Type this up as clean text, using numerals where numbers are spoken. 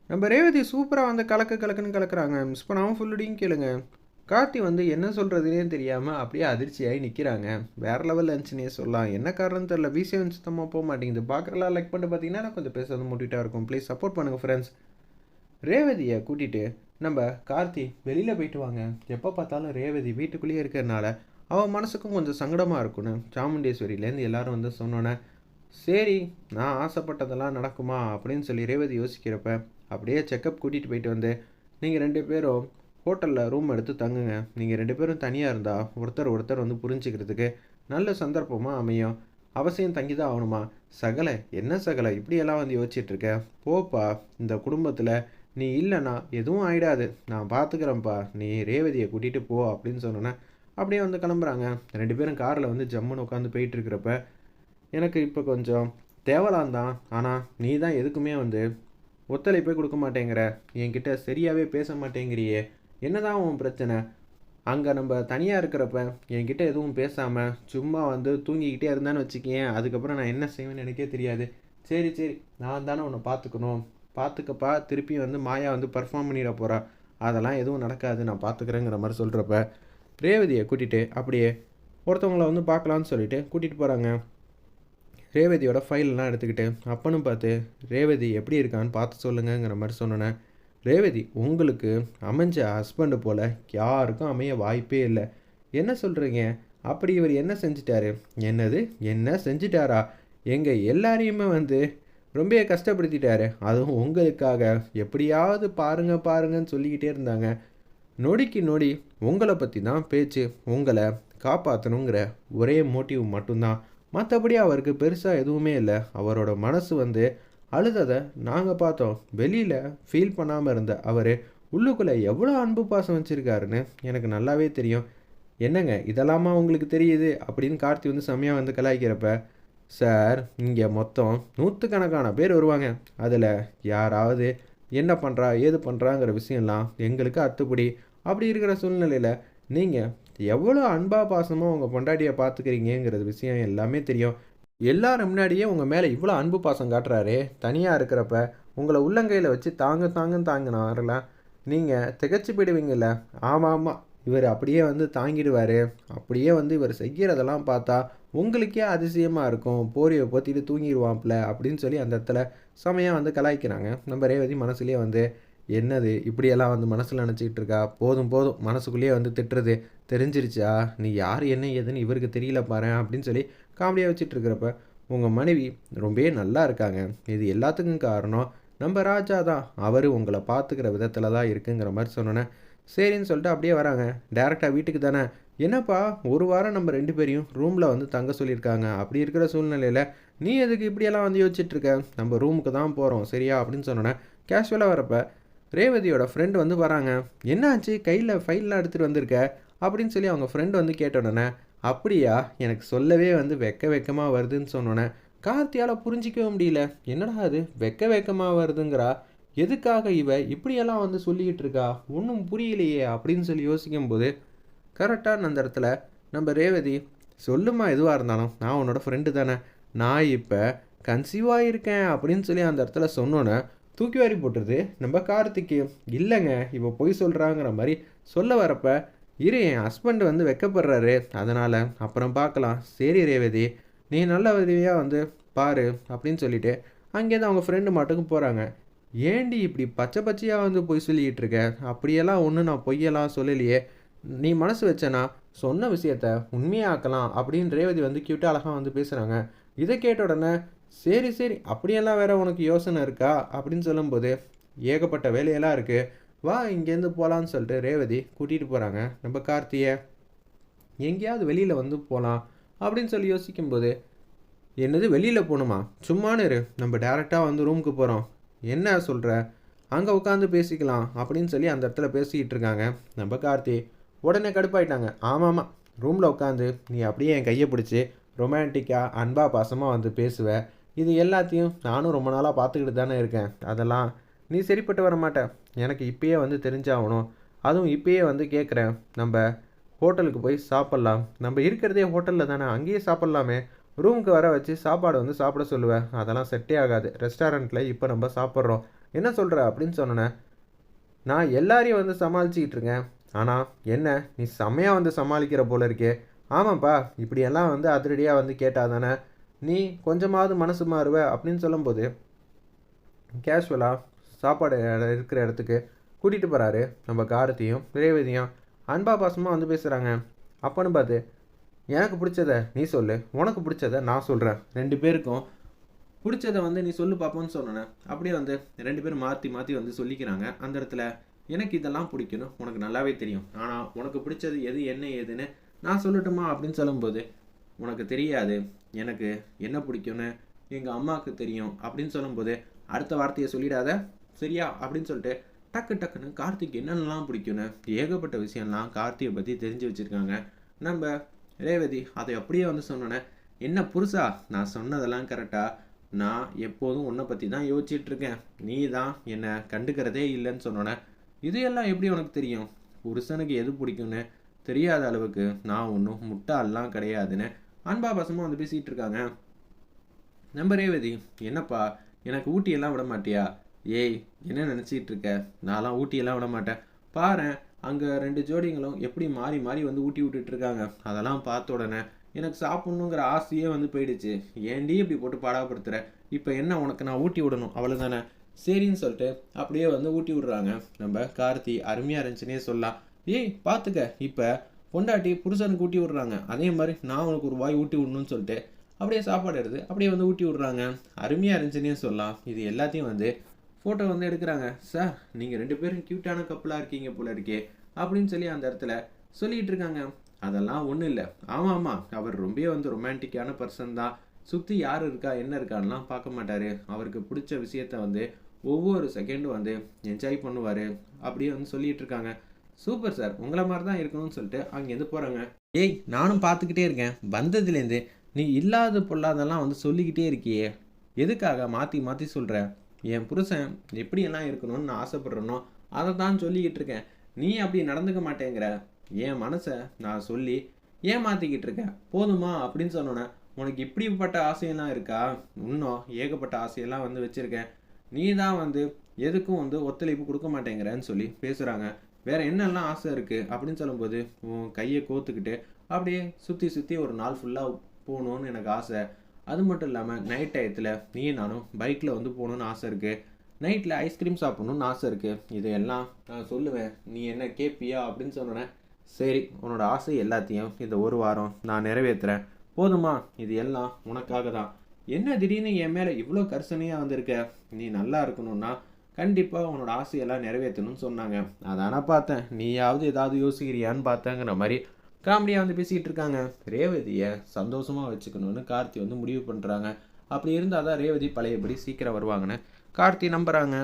நம்ம ரேவதி சூப்பராக வந்து கலக்குன்னு கலக்குறாங்க. மிஸ் பண்ணாமல் ஃபுல்லுடையும் கேளுங்க. கார்த்தி வந்து என்ன சொல்கிறதுனே தெரியாமல் அப்படியே அதிர்ச்சியாகி நிற்கிறாங்க. வேறு லெவலில் இருந்துச்சுன்னே சொல்லலாம். என்ன காரணம்னு தெரில. விஷயம் சுத்தமாக போக மாட்டேங்குது. பார்க்குறலாம் லைக் பண்ணிட்டு பார்த்தீங்கன்னா நான் கொஞ்சம் பேசுறது மூட்டிகிட்டா இருக்கும். ப்ளீஸ் சப்போர்ட் பண்ணுங்கள் ஃப்ரெண்ட்ஸ். ரேவதியை கூட்டிகிட்டு நம்ம கார்த்தி வெளியில் போயிட்டு வாங்க. எப்போ பார்த்தாலும் ரேவதி வீட்டுக்குள்ளேயே இருக்கிறதுனால அவன் மனசுக்கும் கொஞ்சம் சங்கடமாக இருக்குன்னு சாமுண்டேஸ்வரியிலேருந்து எல்லாரும் வந்து சொன்னோன்னே, சரி நான் ஆசைப்பட்டதெல்லாம் நடக்குமா அப்படின்னு சொல்லி ரேவதி யோசிக்கிறப்ப அப்படியே செக்கப் கூட்டிகிட்டு போயிட்டு வந்து, நீங்கள் 2 பேரும் ஹோட்டலில் ரூம் எடுத்து தங்குங்க. நீங்கள் 2 பேரும் தனியாக இருந்தால் ஒருத்தர் வந்து புரிஞ்சுக்கிறதுக்கு நல்ல சந்தர்ப்பமாக அமையும். அவசியம் தங்கி தான் ஆகணுமா? சகலை என்ன சகலை இப்படியெல்லாம் வந்து யோசிச்சிட்ருக்க? போப்பா, இந்த குடும்பத்தில் நீ இல்லைன்னா எதுவும் ஆயிடாது. நான் பார்த்துக்கிறேன்ப்பா. நீ ரேவதியை கூட்டிகிட்டு போ அப்படின்னு சொன்னோன்னே அப்படியே வந்து கிளம்புறாங்க. 2 பேரும் காரில் வந்து ஜம்முன்னு உட்காந்து போயிட்டுருக்கிறப்ப, எனக்கு இப்போ கொஞ்சம் தேவலாம் தான். ஆனால் நீ தான் எதுக்குமே வந்து ஒத்துழைப்பே கொடுக்க மாட்டேங்கிற. என்கிட்ட சரியாகவே பேச மாட்டேங்கிறியே. என்னதான் உன் பிரச்சனை? அங்கே நம்ம தனியாக இருக்கிறப்ப என்கிட்ட எதுவும் பேசாமல் சும்மா வந்து தூங்கிக்கிட்டே இருந்தான்னு வச்சுக்கேன். அதுக்கப்புறம் நான் என்ன செய்வேன்னு எனக்கே தெரியாது. சரி சரி, நான் தானே உன்னை பார்த்துக்கணும். பார்த்துக்கப்பா. திருப்பி வந்து மாயா வந்து பர்ஃபார்ம் பண்ணிட போகிறா. அதெல்லாம் எதுவும் நடக்காது, நான் பார்த்துக்கிறேங்கிற மாதிரி சொல்கிறப்ப ரேவதியை கூட்டிகிட்டு அப்படியே ஒருத்தவங்களை வந்து பார்க்கலான்னு சொல்லிட்டு கூட்டிகிட்டு போகிறாங்க. ரேவதியோட ஃபைல்லாம் எடுத்துக்கிட்டு அப்பனும் பார்த்து, ரேவதி எப்படி இருக்கான்னு பார்த்து சொல்லுங்கிற மாதிரி சொன்னேன். ரேவதி உங்களுக்கு அமைஞ்ச ஹஸ்பண்டு போல் யாருக்கும் அமைய வாய்ப்பே இல்லை. என்ன சொல்கிறீங்க? அப்படி இவர் என்ன செஞ்சிட்டாரு? என்னது என்ன செஞ்சிட்டாரா? எங்கள் எல்லாரையுமே வந்து ரொம்ப கஷ்டப்படுத்திட்டாரு. அதுவும் உங்களுக்காக. எப்படியாவது பாருங்கன்னு சொல்லிக்கிட்டே இருந்தாங்க. நொடிக்கு நொடி உங்களை பற்றி தான் பேச்சு. உங்களை காப்பாற்றணுங்கிற ஒரே மோட்டிவ் மட்டும்தான். மற்றபடி அவருக்கு பெருசாக எதுவுமே இல்லை. அவரோட மனசு வந்து அழுததை நாங்கள் பார்த்தோம். வெளியில் ஃபீல் பண்ணாமல் இருந்த அவர் உள்ளுக்குள்ளே எவ்வளோ அன்பு பாசம் வச்சுருக்காருன்னு எனக்கு நல்லாவே தெரியும். என்னங்க இதெல்லாமா உங்களுக்கு தெரியுது அப்படின்னு கார்த்தி வந்து செம்மையாக வந்து கலாய்க்கிறப்ப, சார் இங்கே மொத்தம் நூற்றுக்கணக்கான பேர் வருவாங்க. அதில் யாராவது என்ன பண்ணுறா ஏது பண்ணுறாங்கிற விஷயம்லாம் எங்களுக்கு அத்துப்படி. அப்படி இருக்கிற சூழ்நிலையில் நீங்கள் எவ்வளோ அன்பா பாசமாக உங்கள் பொண்டாட்டியை பார்த்துக்கிறீங்கிறது விஷயம் எல்லாமே தெரியும். எல்லாரும் முன்னாடியே உங்கள் மேலே இவ்வளோ அன்பு பாசம் காட்டுறாரே, தனியாக இருக்கிறப்ப உங்களை உள்ளங்கையில் வச்சு தாங்கினாரெல்லாம் நீங்கள் திகச்சு போயிடுவீங்கள்ல. ஆமாம், இவர் அப்படியே வந்து தாங்கிடுவார். அப்படியே வந்து இவர் செய்கிறதெல்லாம் பார்த்தா உங்களுக்கே அதிசயமாக இருக்கும். போரியை பொத்திட்டு தூங்கிடுவான்ல அப்படின்னு சொல்லி அந்த இடத்துல செமையாக வந்து கலாய்க்கிறாங்க. நம்ம ரேவதி மனசுலேயே வந்து, என்னது இப்படியெல்லாம் வந்து மனசில் நினச்சிக்கிட்டு இருக்கா? போதும் மனசுக்குள்ளேயே வந்து திட்டுறது தெரிஞ்சிருச்சா? நீ யார் என்ன ஏதுன்னு இவருக்கு தெரியல பாரு அப்படின்னு சொல்லி காமெடியாக வச்சுட்டு இருக்கிறப்ப, உங்கள் மனைவி ரொம்பவே நல்லா இருக்காங்க. இது எல்லாத்துக்கும் காரணம் நம்ம ராஜா தான். அவர் உங்களை பார்த்துக்கிற விதத்தில் தான் இருக்குங்கிற மாதிரி சொன்னோன்னே, சரின்னு சொல்லிட்டு அப்படியே வராங்க. டேரெக்டாக வீட்டுக்கு தானே. என்னப்பா ஒரு வாரம் நம்ம 2 பேரையும் ரூமில் வந்து தங்க சொல்லியிருக்காங்க. அப்படி இருக்கிற சூழ்நிலையில் நீ எதுக்கு இப்படியெல்லாம் வந்து யோசிச்சுட்ருக்க? நம்ம ரூமுக்கு தான் போகிறோம் சரியா அப்படின்னு சொன்னோன்னே, கேஷுவலாக வரப்போ ரேவதியோட ஃப்ரெண்டு வந்து வராங்க. என்னாச்சு கையில் ஃபைல்லாம் எடுத்துகிட்டு வந்திருக்க அப்படின்னு சொல்லி அவங்க ஃப்ரெண்டு வந்து கேட்டோன்னே, அப்படியா எனக்கு சொல்லவே வந்து வெக்கமாக வருதுன்னு சொன்னோன்னே கார்த்தியால் புரிஞ்சிக்கவே முடியல. என்னடா அது வெக்கமாக வருதுங்கிறா? எதுக்காக இவ இப்படியெல்லாம் வந்து சொல்லிக்கிட்டு இருக்கா? ஒன்றும் புரியலையே அப்படின்னு சொல்லி யோசிக்கும்போது கரெக்டாக அந்த இடத்துல நம்ம ரேவதி, சொல்லுமா எதுவாக இருந்தாலும் நான் உன்னோட ஃப்ரெண்டு தானே. நான் இப்போ கன்சீவாக இருக்கேன் அப்படின்னு சொல்லி அந்த இடத்துல சொன்னோன்னே தூக்கி வாரி போட்டுருது நம்ம கார்த்திக்கு. இல்லைங்க இவ பொய் சொல்கிறாங்கிற மாதிரி சொல்ல வரப்ப, இரு என் ஹஸ்பண்ட் வந்து வெக்கப்படுறாரு, அதனால் அப்புறம் பார்க்கலாம். சரி ரேவதி நீ நல்ல உதவியாக வந்து பாரு அப்படின்னு சொல்லிட்டு அங்கேருந்து அவங்க ஃப்ரெண்டு மாட்டுக்கும் போகிறாங்க. ஏண்டி இப்படி பச்சையாக வந்து பொய் சொல்லிக்கிட்டு இருக்க? அப்படியெல்லாம் ஒன்றும் நான் பொய்யெல்லாம் சொல்லலையே. நீ மனசு வச்சனா சொன்ன விஷயத்த உண்மையாக்கலாம் அப்படின்னு ரேவதி வந்து கியூட்டாக அழகாக வந்து பேசுகிறாங்க. இதை கேட்ட உடனே, சரி சரி அப்படியெல்லாம் வேற உனக்கு யோசனை இருக்கா அப்படின்னு சொல்லும்போது, ஏகப்பட்ட வேலையெல்லாம் இருக்குது, வா இங்கேருந்து போகலான்னு சொல்லிட்டு ரேவதி கூட்டிகிட்டு போகிறாங்க நம்ம கார்த்தியை. எங்கேயாவது வெளியில் வந்து போகலாம் அப்படின்னு சொல்லி யோசிக்கும்போது, என்னது வெளியில் போகணுமா? சும்மானு இரு, நம்ம டேரெக்டாக வந்து ரூமுக்கு போகிறோம். என்ன சொல்கிற? அங்கே உட்காந்து பேசிக்கலாம் அப்படின்னு சொல்லி அந்த இடத்துல பேசிக்கிட்டு இருக்காங்க நம்ம கார்த்தி. உடனே கடுப்பாயிட்டாங்க. ஆமாம் ரூமில் உட்காந்து நீ அப்படியே என் கையை பிடிச்சி ரொமான்டிக்காக அன்பாக பாசமாக வந்து பேசுவேன். இது எல்லாத்தையும் நானும் ரொம்ப நாளாக பார்த்துக்கிட்டு தானே இருக்கேன். அதெல்லாம் நீ சரிப்பட்டு வர மாட்டேன். எனக்கு இப்பயே வந்து தெரிஞ்சாகணும். அதுவும் இப்பயே வந்து கேட்குறேன். நம்ம ஹோட்டலுக்கு போய் சாப்பிட்லாம். நம்ம இருக்கிறதே ஹோட்டலில் தானே, அங்கேயே சாப்பிட்லாமே. ரூமுக்கு வர வச்சு சாப்பாடு வந்து சாப்பிட சொல்லுவேன். அதெல்லாம் செட்டே ஆகாது. ரெஸ்டாரண்ட்டில் இப்போ நம்ம சாப்பிட்றோம். என்ன சொல்கிற அப்படின்னு சொன்னேன். நான் எல்லாரையும் வந்து சமாளிச்சுக்கிட்டு இருக்கேன். ஆனால் என்ன நீ செம்மையாக வந்து சமாளிக்கிற போல இருக்கே. ஆமாப்பா, இப்படியெல்லாம் வந்து அதிரடியாக வந்து கேட்டால் தானே நீ கொஞ்சமாவது மனசு மாறுவ அப்படின்னு சொல்லும்போது கேஷுவலாக சாப்பாடு இருக்கிற இடத்துக்கு கூட்டிகிட்டு போகிறாரு நம்ம கார்த்தியும் ரேவதியும். அன்பா பாசமாக வந்து பேசுகிறாங்க. அப்போன்னு பார்த்து எனக்கு பிடிச்சத நீ சொல்லு, உனக்கு பிடிச்சத நான் சொல்கிறேன், 2 பேருக்கும் பிடிச்சத வந்து நீ சொல்லு பார்ப்போன்னு சொன்னேன். அப்படியே வந்து 2 பேரும் மாற்றி மாற்றி வந்து சொல்லிக்கிறாங்க. அந்த இடத்துல எனக்கு இதெல்லாம் பிடிக்கணும் உனக்கு நல்லாவே தெரியும், ஆனால் உனக்கு பிடிச்சது எது என்ன ஏதுன்னு நான் சொல்லட்டுமா அப்படின்னு சொல்லும்போது உனக்கு தெரியாது எனக்கு என்ன பிடிக்கும்னு எங்கள் அம்மாவுக்கு தெரியும் அப்படின்னு சொல்லும்போது அடுத்த வார்த்தையை சொல்லிடாத சரியா அப்படின்னு சொல்லிட்டு டக்குன்னு கார்த்திக் என்னென்னலாம் பிடிக்கும்னு ஏகப்பட்ட விஷயம்லாம் கார்த்தியை பற்றி தெரிஞ்சு வச்சுருக்காங்க நம்ம ரேவதி. அதை அப்படியே வந்து சொன்னோன்னே, என்ன புருஷா நான் சொன்னதெல்லாம் கரெக்டாக, நான் எப்போதும் உன்னை பற்றி தான் யோசிச்சுட்டு இருக்கேன், நீ தான் என்னை கண்டுக்கிறதே இல்லைன்னு சொன்னோன்னே, இதையெல்லாம் எப்படி உனக்கு தெரியும், புருஷனுக்கு எது பிடிக்கும்னு தெரியாத அளவுக்கு நான் ஒன்றும் முட்டாள்லாம் கிடையாதுன்னு அன்பா பாசமாக வந்து பேசிகிட்டு இருக்காங்க. நம்ம ரேவதி, என்னப்பா எனக்கு ஊட்டியெல்லாம் விட மாட்டியா? ஏய் என்ன நினச்சிக்கிட்டு இருக்க, நான்லாம் ஊட்டியெல்லாம் விட மாட்டேன். பாரேன் அங்கே 2 ஜோடிங்களும் எப்படி மாறி மாறி வந்து ஊட்டி விட்டுட்டு இருக்காங்க. அதெல்லாம் பார்த்த உடனே எனக்கு சாப்பிட்ணுங்கிற ஆசையே வந்து போயிடுச்சு. ஏன்டி இப்படி போட்டு பாடாப்படுத்துகிற, இப்போ என்ன உனக்கு நான் ஊட்டி விடணும் அவ்வளோதானே? சரின்னு சொல்லிட்டு அப்படியே வந்து ஊட்டி விடுறாங்க. நம்ம கார்த்தி அருமையாக இருந்துச்சுன்னே சொல்லலாம். ஏய் பார்த்துக்க, இப்போ பொண்டாட்டி புருஷனுக்கு ஊட்டி விடுறாங்க, அதே மாதிரி நான் உனக்கு ஒரு வாய் ஊட்டி விடணும்னு சொல்லிட்டு அப்படியே சாப்பாடு எடுத்து அப்படியே வந்து ஊட்டி விடுறாங்க. அருமையாக இருந்துச்சுன்னே சொல்லலாம். இது எல்லாத்தையும் வந்து ஃபோட்டோ வந்து எடுக்கிறாங்க. சார் நீங்கள் 2 பேரும் க்யூட்டான கப்பலாக இருக்கீங்க போல இருக்கே அப்படின்னு சொல்லி அந்த இடத்துல சொல்லிகிட்டு இருக்காங்க. அதெல்லாம் ஒன்றும் இல்லை. ஆமாம் அவர் ரொம்ப வந்து ரொமான்டிக்கான பர்சன் தான். சுற்றி யார் இருக்கா என்ன இருக்கான்லாம் பார்க்க மாட்டார். அவருக்கு பிடிச்ச விஷயத்த வந்து ஒவ்வொரு செகண்டும் வந்து என்ஜாய் பண்ணுவார் அப்படியே வந்து சொல்லிகிட்டு இருக்காங்க. சூப்பர் சார், உங்களை மாதிரி தான் இருக்கணும்னு சொல்லிட்டு அங்கேருந்து போகிறாங்க. ஏய் நானும் பார்த்துக்கிட்டே இருக்கேன், வந்ததுலேருந்து நீ இல்லாத பொல்லாதெல்லாம் வந்து சொல்லிக்கிட்டே இருக்கியே, எதுக்காக மாற்றி மாற்றி சொல்கிற? என் புருஷன் எப்படியெல்லாம் இருக்கணும்னு நான் ஆசைப்பட்றேனோ அதை தான் சொல்லிக்கிட்டு இருக்கேன். நீ அப்படி நடந்துக்க மாட்டேங்கிற. என் மனசை நான் சொல்லி ஏமாற்றிக்கிட்டு இருக்கேன் போதுமா அப்படின்னு சொன்னோன்னே, உனக்கு இப்படிப்பட்ட ஆசையெல்லாம் இருக்கா? இன்னும் ஏகப்பட்ட ஆசையெல்லாம் வந்து வச்சுருக்கேன். நீ தான் வந்து எதுக்கும் வந்து ஒத்துழைப்பு கொடுக்க மாட்டேங்கிறன்னு சொல்லி பேசுகிறாங்க. வேறு என்னெல்லாம் ஆசை இருக்குது அப்படின்னு சொல்லும்போது உன் கையை கோத்துக்கிட்டு அப்படியே சுற்றி சுற்றி ஒரு நாள் ஃபுல்லாக போகணுன்னு எனக்கு ஆசை. அது மட்டும் இல்லாமல் நைட் டயத்தில் நீ நானும் பைக்கில் வந்து போகணுன்னு ஆசை இருக்குது. நைட்டில் ஐஸ்கிரீம் சாப்பிட்ணுன்னு ஆசை இருக்குது. இதையெல்லாம் நான் சொல்லுவேன், நீ என்ன கேட்பியா அப்படின்னு சொன்னேன். சரி உன்னோட ஆசை எல்லாத்தையும் இந்த ஒரு வாரம் நான் நிறைவேற்றுறேன் போதுமா? இது எல்லாம் உனக்காக தான். என்ன திடீர்னு என் மேலே இவ்வளோ கரிசனையாக வந்திருக்க? நீ நல்லா இருக்கணும்னா கண்டிப்பாக உன்னோட ஆசையெல்லாம் நிறைவேற்றணும்னு சொன்னாங்க. அதான பார்த்தேன், நீயாவது ஏதாவது யோசிக்கிறியான்னு பார்த்தேங்கிற மாதிரி காமெடியாக வந்து பேசிகிட்டு இருக்காங்க. ரேவதியை சந்தோஷமாக வச்சுக்கணும்னு கார்த்தி வந்து முடிவு பண்ணுறாங்க. அப்படி இருந்தால் தான் ரேவதி பழையபடி சீக்கிரம் வருவாங்கன்னு கார்த்தி நம்புகிறாங்க.